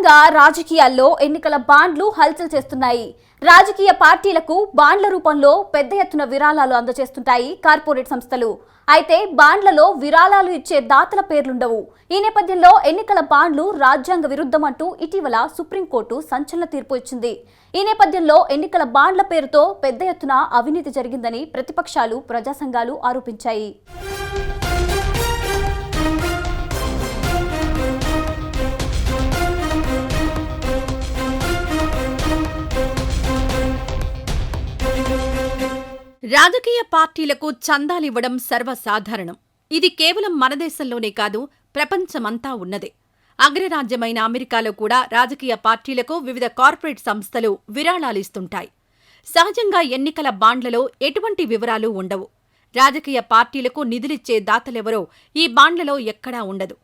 ఏకంగా రాజకీయాల్లో ఎన్నికల బాండ్లు హల్చల్ చేస్తున్నాయి. రాజకీయ పార్టీలకు బాండ్ల రూపంలో పెద్ద ఎత్తున విరాళాలు అందజేస్తుంటాయి కార్పొరేట్ సంస్థలు. అయితే బాండ్లలో విరాళాలు ఇచ్చే దాతల పేర్లుండవు. ఈ నేపథ్యంలో ఎన్నికల బాండ్లు రాజ్యాంగ విరుద్ధమంటూ ఇటీవల సుప్రీంకోర్టు సంచలన తీర్పు ఇచ్చింది. ఈ నేపథ్యంలో ఎన్నికల బాండ్ల పేరుతో పెద్ద ఎత్తున అవినీతి జరిగిందని ప్రతిపక్షాలు, ప్రజా సంఘాలు ఆరోపించాయి. రాజకీయ పార్టీలకు చందాలివ్వడం సర్వసాధారణం. ఇది కేవలం మన దేశంలోనే కాదు, ప్రపంచమంతా ఉన్నదే. అగ్రరాజ్యమైన అమెరికాలో కూడా రాజకీయ పార్టీలకు వివిధ కార్పొరేట్ సంస్థలు విరాళాలిస్తుంటాయి. సహజంగా ఎన్నికల బాండ్లలో ఎటువంటి వివరాలు ఉండవు. రాజకీయ పార్టీలకు నిధులిచ్చే దాతలెవరో ఈ బాండ్లలో ఎక్కడా ఉండదు.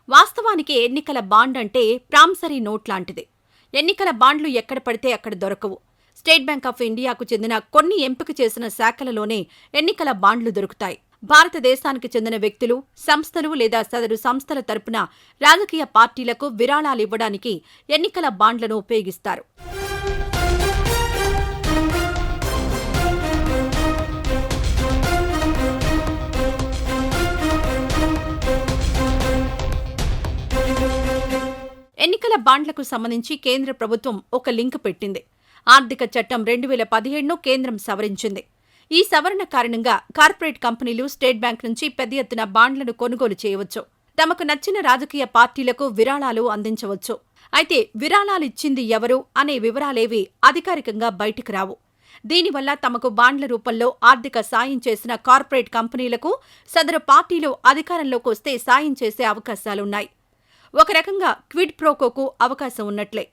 వాస్తవానికి ఎన్నికల బాండ్ అంటే ప్రామిసరీ నోట్ లాంటిది. ఎన్నికల బాండ్లు ఎక్కడ పడితే అక్కడ దొరకవు. స్టేట్ బ్యాంక్ ఆఫ్ ఇండియాకు చెందిన కొన్ని ఎంపిక చేసిన శాఖలలోనే ఎన్నికల బాండ్లు దొరుకుతాయి. భారతదేశానికి చెందిన వ్యక్తులు, సంస్థలు లేదా సదరు సంస్థల తరపున రాజకీయ పార్టీలకు విరాళాలివ్వడానికి ఎన్నికల బాండ్లను ఉపయోగిస్తారు. ఎన్నికల బాండ్లకు సంబంధించి కేంద్ర ప్రభుత్వం ఒక లింక్ పెట్టింది. ఆర్థిక చట్టం 2017ను కేంద్రం సవరించింది. ఈ సవరణ కారణంగా కార్పొరేట్ కంపెనీలు స్టేట్ బ్యాంక్ నుంచి పెద్ద ఎత్తున బాండ్లను కొనుగోలు చేయవచ్చు. తమకు నచ్చిన రాజకీయ పార్టీలకు విరాళాలు అందించవచ్చు. అయితే విరాళాలిచ్చింది ఎవరు అనే వివరాలేవీ అధికారికంగా బయటకు రావు. దీనివల్ల తమకు బాండ్ల రూపంలో ఆర్థిక సాయం చేసిన కార్పొరేట్ కంపెనీలకు సదరు పార్టీలు అధికారంలోకి వస్తే సాయం చేసే అవకాశాలున్నాయి. ఒక రకంగా క్విడ్ ప్రోకోకు అవకాశం ఉన్నట్లే.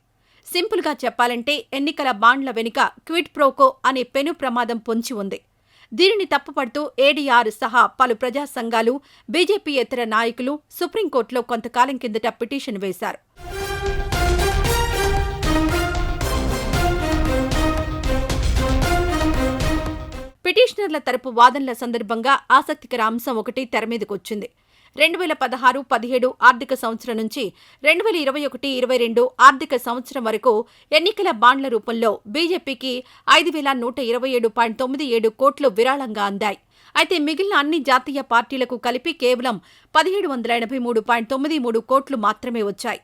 సింపుల్గా చెప్పాలంటే ఎన్నికల బాండ్ల వెనుక క్విడ్ ప్రోకో అనే పెను ప్రమాదం పొంచి ఉంది. దీనిని తప్పుపడుతూ ఏడీఆర్ సహా పలు ప్రజా సంఘాలు, బీజేపీయేతర నాయకులు సుప్రీంకోర్టులో కొంతకాలం కిందట పిటిషన్ వేశారు. పిటిషనర్ల తరపు వాదనల సందర్భంగా ఆసక్తికర అంశం ఒకటి తెరమీదకొచ్చింది. 2016-17 ఆర్థిక సంవత్సరం నుంచి 2021-22 ఆర్థిక సంవత్సరం వరకు ఎన్నికల బాండ్ల రూపంలో బీజేపీకి 5,127.97 కోట్లు విరాళంగా అందాయి. అయితే మిగిలిన అన్ని జాతీయ పార్టీలకు కలిపి కేవలం 1,783.93 కోట్లు మాత్రమే వచ్చాయి.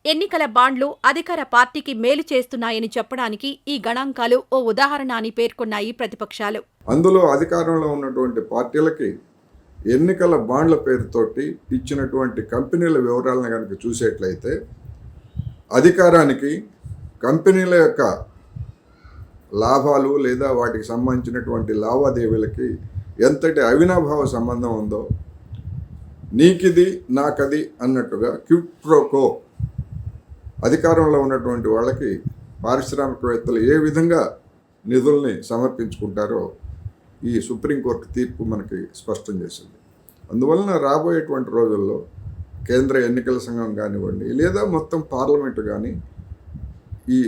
ఎన్నికల బాండ్లు అధికార పార్టీకి మేలు చేస్తున్నాయని చెప్పడానికి ఈ గణాంకాలు ఓ ఉదాహరణ అని పేర్కొన్నాయి ప్రతిపక్షాలు. అందులో అధికారంలో ఉన్నటువంటి పార్టీలకి ఎన్నికల బాండ్ల పేరుతోటి ఇచ్చినటువంటి కంపెనీల వివరాలను కనుక చూసేట్లయితే అధికారానికి కంపెనీల యొక్క లాభాలు లేదా వాటికి సంబంధించినటువంటి లావాదేవీలకి ఎంతటి అవినాభావ సంబంధం ఉందో, నీకిది నాకది అన్నట్టుగా క్విడ్ ప్రోకో అధికారంలో ఉన్నటువంటి వాళ్ళకి పారిశ్రామికవేత్తలు ఏ విధంగా నిధుల్ని సమర్పించుకుంటారో ఈ సుప్రీంకోర్టు తీర్పు మనకి స్పష్టం చేసింది. అందువలన రాబోయేటువంటి రోజుల్లో కేంద్ర ఎన్నికల సంఘం కానివ్వండి, లేదా మొత్తం పార్లమెంటు కానీ ఈ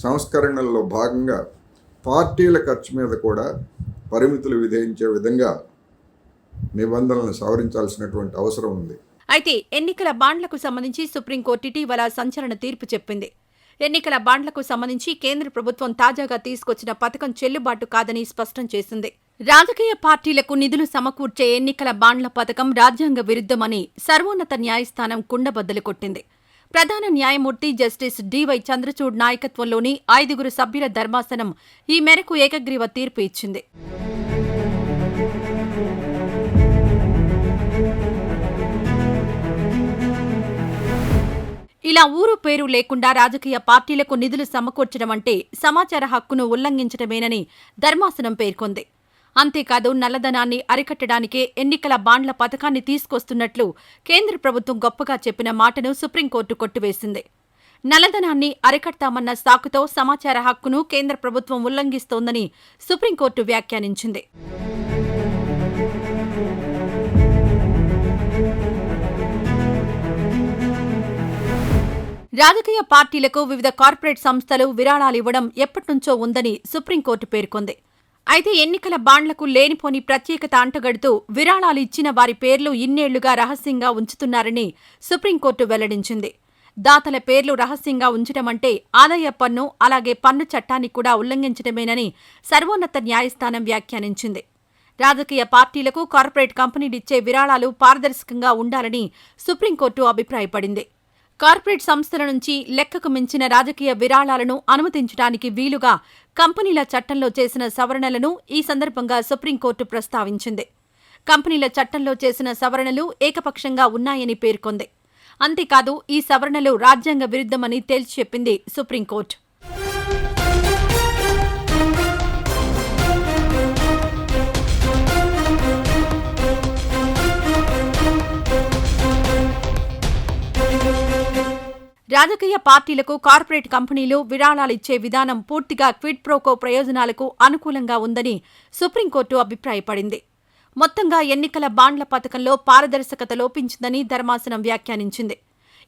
సంస్కరణల్లో భాగంగా పార్టీల ఖర్చు మీద కూడా పరిమితులు విధించే విధంగా నిబంధనలను సవరించాల్సినటువంటి అవసరం ఉంది. అయితే ఎన్నికల బాండ్లకు సంబంధించి సుప్రీంకోర్టు ఇటీవల సంచలన తీర్పు చెప్పింది. ఎన్నికల బాండ్లకు సంబంధించి కేంద్ర ప్రభుత్వం తాజాగా తీసుకొచ్చిన పథకం చెల్లుబాటు కాదని స్పష్టం చేసింది. రాజకీయ పార్టీలకు నిధులు సమకూర్చే ఎన్నికల బాండ్ల పథకం రాజ్యాంగ విరుద్ధమని సర్వోన్నత న్యాయస్థానం కుండబద్దలు కొట్టింది. ప్రధాన న్యాయమూర్తి జస్టిస్ డివై చంద్రచూడ్ నాయకత్వంలోని 5 సభ్యుల ధర్మాసనం ఈ మేరకు ఏకగ్రీవ తీర్పు ఇచ్చింది. ఇలా ఊరు పేరు లేకుండా రాజకీయ పార్టీలకు నిధులు సమకూర్చడం అంటే సమాచార హక్కును ఉల్లంఘించడమేనని ధర్మాసనం పేర్కొంది. అంతేకాదు నల్లధనాన్ని అరికట్టడానికే ఎన్నికల బాండ్ల పథకాన్ని తీసుకొస్తున్నట్లు కేంద్ర ప్రభుత్వం గొప్పగా చెప్పిన మాటను సుప్రీంకోర్టు కొట్టివేసింది. నల్లధనాన్ని అరికడతామన్న సాకుతో సమాచార హక్కును కేంద్ర ప్రభుత్వం ఉల్లంఘిస్తోందని సుప్రీంకోర్టు వ్యాఖ్యానించింది. రాజకీయ పార్టీలకు వివిధ కార్పొరేట్ సంస్థలు విరాళాలివ్వడం ఎప్పటినుంచో ఉందని సుప్రీంకోర్టు పేర్కొంది. అయితే ఎన్నికల బాండ్లకు లేనిపోని ప్రత్యేకత అంటగడుతూ విరాళాలు ఇచ్చిన వారి పేర్లు ఇన్నేళ్లుగా రహస్యంగా ఉంచుతున్నారని సుప్రీంకోర్టు వెల్లడించింది. దాతల పేర్లు రహస్యంగా ఉంచడం అంటే ఆదాయ పన్ను అలాగే పన్ను చట్టాన్ని కూడా ఉల్లంఘించడమేనని సర్వోన్నత న్యాయస్థానం వ్యాఖ్యానించింది. రాజకీయ పార్టీలకు కార్పొరేట్ కంపెనీలిచ్చే విరాళాలు పారదర్శకంగా ఉండాలని సుప్రీంకోర్టు అభిప్రాయపడింది. కార్పొరేట్ సంస్థల నుంచి లెక్కకు మించిన రాజకీయ విరాళాలను అనుమతించడానికి వీలుగా కంపెనీల చట్టంలో చేసిన సవరణలను ఈ సందర్భంగా సుప్రీంకోర్టు ప్రస్తావించింది. కంపెనీల చట్టంలో చేసిన సవరణలు ఏకపక్షంగా ఉన్నాయని పేర్కొంది. అంతేకాదు ఈ సవరణలు రాజ్యాంగ విరుద్ధమని తేల్చి చెప్పింది సుప్రీంకోర్టు. రాజకీయ పార్టీలకు కార్పొరేట్ కంపెనీలు విరాళాలిచ్చే విధానం పూర్తిగా క్విడ్ ప్రోకో ప్రయోజనాలకు అనుకూలంగా ఉందని సుప్రీంకోర్టు అభిప్రాయపడింది. మొత్తంగా ఎన్నికల బాండ్ల పథకంలో పారదర్శకత లోపించిందని ధర్మాసనం వ్యాఖ్యానించింది.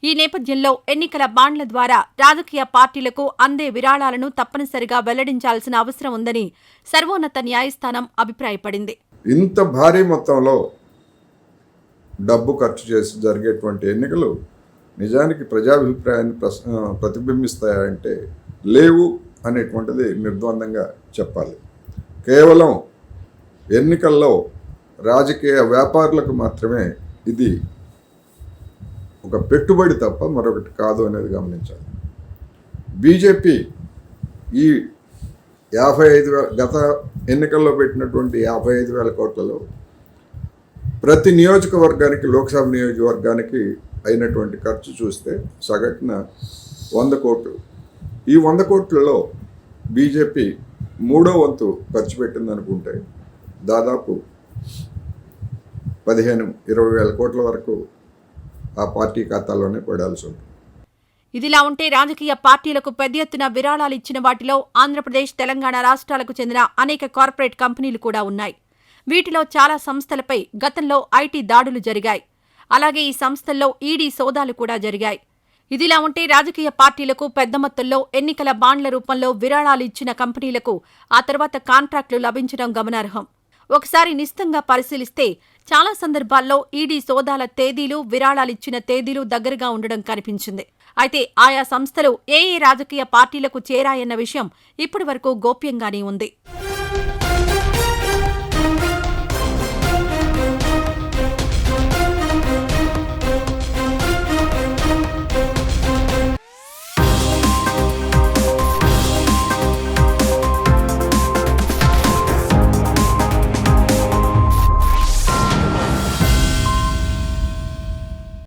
ఈ నేపథ్యంలో ఎన్నికల బాండ్ల ద్వారా రాజకీయ పార్టీలకు అందే విరాళాలను తప్పనిసరిగా వెల్లడించాల్సిన అవసరం ఉందని సర్వోన్నత న్యాయస్థానం అభిప్రాయపడింది. ఇంత భారీ మొత్తంలో డబ్బు ఖర్చు చేసి జరిగేటువంటి ఎన్నికలు నిజానికి ప్రజాభిప్రాయాన్ని ప్రతిబింబిస్తాయంటే లేవు అనేటువంటిది నిర్ద్వందంగా చెప్పాలి. కేవలం ఎన్నికల్లో రాజకీయ వ్యాపారులకు మాత్రమే ఇది ఒక పెట్టుబడి తప్ప మరొకటి కాదు అనేది గమనించాలి. బీజేపీ ఈ 55,000 గత ఎన్నికల్లో పెట్టినటువంటి 55,000 కోట్లలో ప్రతి నియోజకవర్గానికి, లోక్సభ నియోజకవర్గానికి అయినటువంటి ఖర్చు చూస్తే సగటున 100 కోట్లు. ఈ 100 కోట్లలో బీజేపీ 3వ వంతు ఖర్చు పెట్టిందనుకుంటే దాదాపు 15-20 వేల కోట్ల వరకు ఆ పార్టీ ఖాతాలోనే పడాల్సి ఉంటుంది. ఇదిలా ఉంటే రాజకీయ పార్టీలకు పెద్ద ఎత్తున విరాళాలు ఇచ్చిన వాటిలో ఆంధ్రప్రదేశ్, తెలంగాణ రాష్ట్రాలకు చెందిన అనేక కార్పొరేట్ కంపెనీలు కూడా ఉన్నాయి. వీటిలో చాలా సంస్థలపై గతంలో ఐటీ దాడులు జరిగాయి. అలాగే ఈ సంస్థల్లో ఈడీ సోదాలు కూడా జరిగాయి. ఇదిలా ఉంటే రాజకీయ పార్టీలకు పెద్ద మొత్తంలో ఎన్నికల బాండ్ల రూపంలో విరాళాలు ఇచ్చిన కంపెనీలకు ఆ తర్వాత కాంట్రాక్టులు లభించడం గమనార్హం. ఒకసారి నిశితంగా పరిశీలిస్తే చాలా సందర్భాల్లో ఈడీ సోదాల తేదీలు, విరాళాలిచ్చిన తేదీలు దగ్గరగా ఉండడం కనిపించింది. అయితే ఆయా సంస్థలు ఏ రాజకీయ పార్టీలకు చేరాయన్న విషయం ఇప్పటివరకు గోప్యంగానే ఉంది.